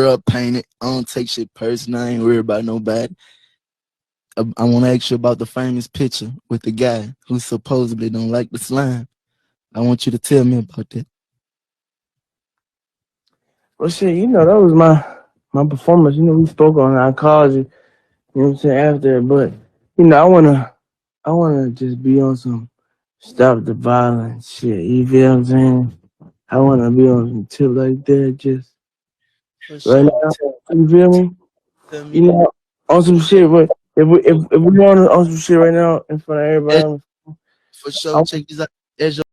girl painted. I don't take shit personal. I ain't worried about nobody. I want to ask you about the famous picture with the guy who supposedly don't like the slime. I want you to tell me about that. Well, shit, that was my performance. We spoke on it. I called you. You know what I'm saying after, but I wanna just be on some stop the violence shit. You feel what I'm saying? I wanna be on some tip like that, just For right sure. now. You feel me? Tell me. You know, on some shit. But if we on some shit right now in front of Eh, everybody, For sure. I, Check this out. As your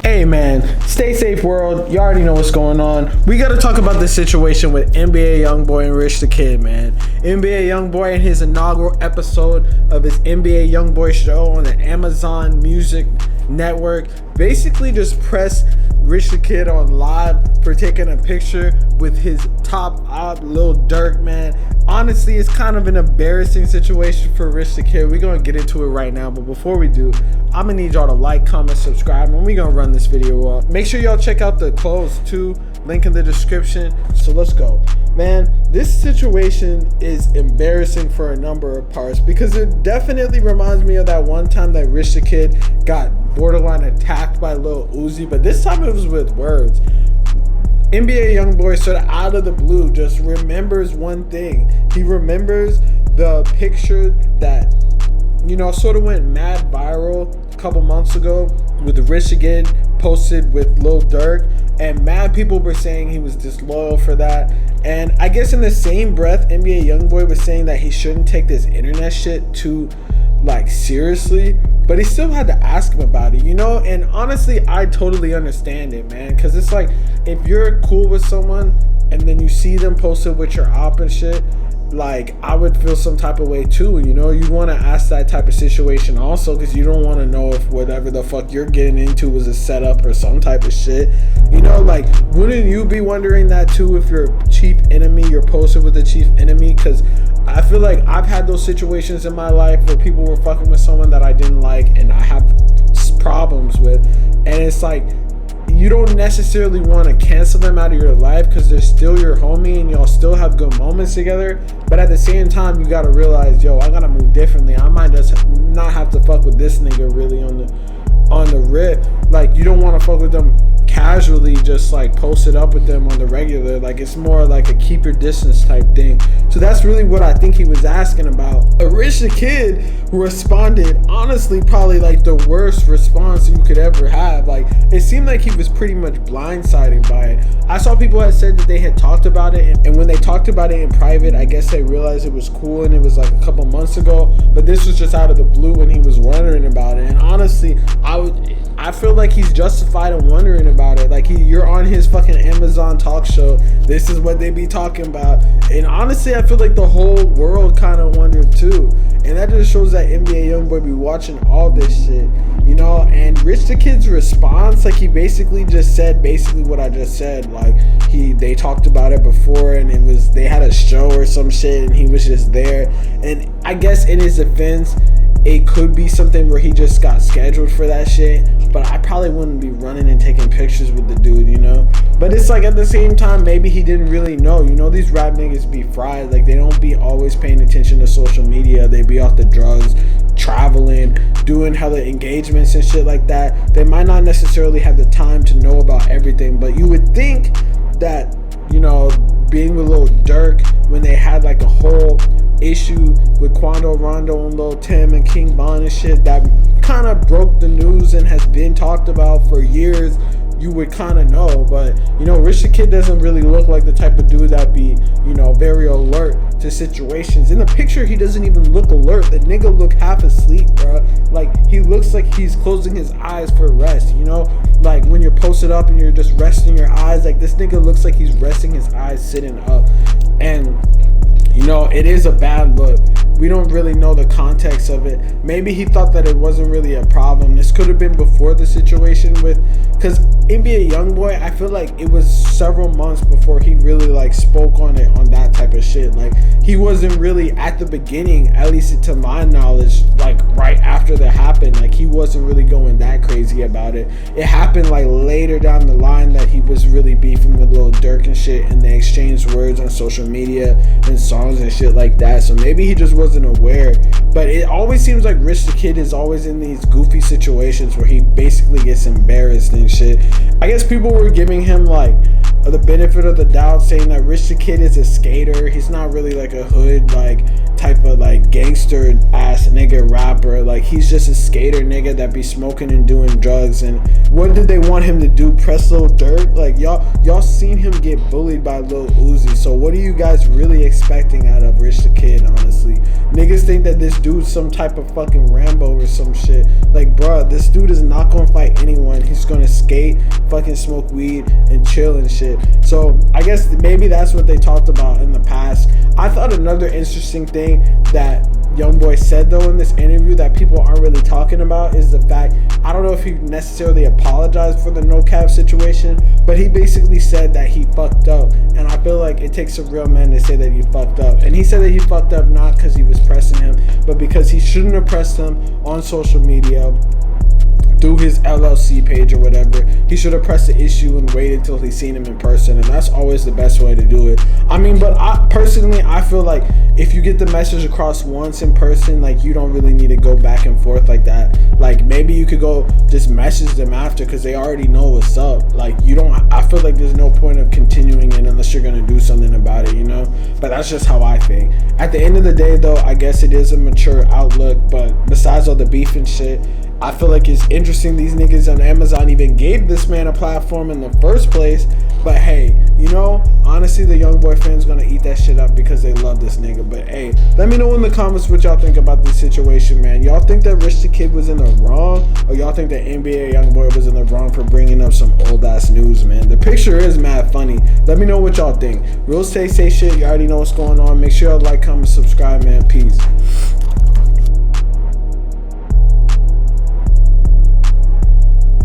Hey man, stay safe world. You already know what's going on. We gotta talk about the situation with NBA YoungBoy and Rich the Kid, man. NBA YoungBoy in his inaugural episode of his NBA YoungBoy show on the Amazon Music Network basically just pressed Rich the Kid on live for taking a picture with his top op Lil Durk, man. Honestly, it's kind of an embarrassing situation for Rich the Kid. We're gonna get into it right now, but before we do, I'm gonna need y'all to like, comment, subscribe, and we're gonna run this video up. Make sure y'all check out the clothes too, link in the description. So let's go. Man, this situation is embarrassing for a number of parts because it definitely reminds me of that one time that Rich the Kid got borderline attacked by Lil Uzi, but this time it was with words. NBA YoungBoy sort of out of the blue just remembers one thing. He remembers the picture that, sort of went mad viral a couple months ago with the Rich again posted with Lil Durk, and mad people were saying he was disloyal for that. And I guess in the same breath, NBA YoungBoy was saying that he shouldn't take this internet shit too seriously, but he still had to ask him about it, and honestly I totally understand it, man, because it's like if you're cool with someone and then you see them posted with your op and shit, like I would feel some type of way too, you want to ask that type of situation also, because you don't want to know if whatever the fuck you're getting into was a setup or some type of shit, like wouldn't you be wondering that too if your chief enemy, you're posted with a chief enemy? Because I feel like I've had those situations in my life where people were fucking with someone that I didn't like and I have problems with, and it's like you don't necessarily want to cancel them out of your life because they're still your homie and y'all still have good moments together, but at the same time you gotta realize, yo, I gotta move differently. I might just not have to fuck with this nigga really on the rip. Like you don't want to fuck with them casually, just like post it up with them on the regular. Like it's more like a keep your distance type thing. So that's really what I think he was asking about. Rich the Kid responded honestly probably like the worst response you could ever have. Like it seemed like he was pretty much blindsided by it. I saw people had said that they had talked about it, and when they talked about it in private, I guess they realized it was cool and it was like a couple months ago, but this was just out of the blue when he was wondering about it. And honestly, I feel like he's justified in wondering about it. Like you're on his fucking Amazon talk show. This is what they be talking about. And honestly, I feel like the whole world kind of wondered too. And that just shows that NBA YoungBoy be watching all this shit, And Rich the Kid's response, like he basically just said what I just said. Like they talked about it before, and they had a show or some shit, and he was just there. And I guess in his defense, it could be something where he just got scheduled for that shit, but I probably wouldn't be running and taking pictures with the dude, But it's like at the same time, maybe he didn't really know. These rap niggas be fried. Like they don't be always paying attention to social media. They be off the drugs, traveling, doing hella engagements and shit like that. They might not necessarily have the time to know about everything, but you would think that, being with Lil Durk when they had like a whole issue with Quando Rondo and Lil Tim and King Von and shit that kind of broke the news and has been talked about for years, you would kind of know. But Rich the Kid doesn't really look like the type of dude that be very alert to situations. In the picture he doesn't even look alert. The nigga look half asleep, bro. Like he looks like he's closing his eyes for rest, like when you're posted up and you're just resting your eyes. Like this nigga looks like he's resting his eyes sitting up. And You know, it is a bad look. We don't really know the context of it. Maybe he thought that it wasn't really a problem. This could have been before the situation with, because NBA YoungBoy, I feel like it was several months before he really like spoke on it, on that type of shit. Like he wasn't really at the beginning, at least to my knowledge, like right after that happened. Like he wasn't really going that crazy about it. It happened like later down the line that he was really beefing with Lil Durk and shit, and they exchanged words on social media and songs and shit like that. So maybe he just wasn't aware. But it always seems like Rich the Kid is always in these goofy situations where he basically gets embarrassed and shit. I guess people were giving him like the benefit of the doubt, saying that Rich the Kid is a skater. He's not really like a hood like type of like gangster ass nigga rapper. Like he's just a skater nigga that be smoking and doing drugs. And what did they want him to do? Press Lil Durk? Like y'all seen him get bullied by Lil Uzi. So what are you guys really expecting out of Rich the Kid, honestly? Niggas think that this dude's some type of fucking Rambo or some shit. Like bruh, this dude is not gonna fight anyone. He's gonna skate, fucking smoke weed and chill and shit. So I guess maybe that's what they talked about in the past. I thought another interesting thing that YoungBoy said though in this interview that people aren't really talking about is the fact, I don't know if he necessarily apologized for the no cap situation, but he basically said that he fucked up. And I feel like it takes a real man to say that he fucked up. And he said that he fucked up not because he was pressing him, but because he shouldn't have pressed him on social media through his LLC page or whatever. He should have pressed the issue and waited till he seen him in person, and that's always the best way to do it. I mean, but I feel like if you get the message across once in person, like you don't really need to go back and forth like that. Like maybe you could go just message them after because they already know what's up. Like you don't, I feel like there's no point of continuing it unless you're gonna do something about it, you know? But that's just how I think. At the end of the day though, I guess it is a mature outlook, but besides all the beef and shit, I feel like it's interesting these niggas on Amazon even gave this man a platform in the first place. But hey, you know, honestly, the YoungBoy fans gonna eat that shit up because they love this nigga. But hey, let me know in the comments what y'all think about this situation, man. Y'all think that Rich the Kid was in the wrong, or y'all think that NBA YoungBoy was in the wrong for bringing up some old ass news, man? The picture is mad funny. Let me know what y'all think. Real say shit. You already know what's going on. Make sure y'all like, comment, subscribe, man. Peace.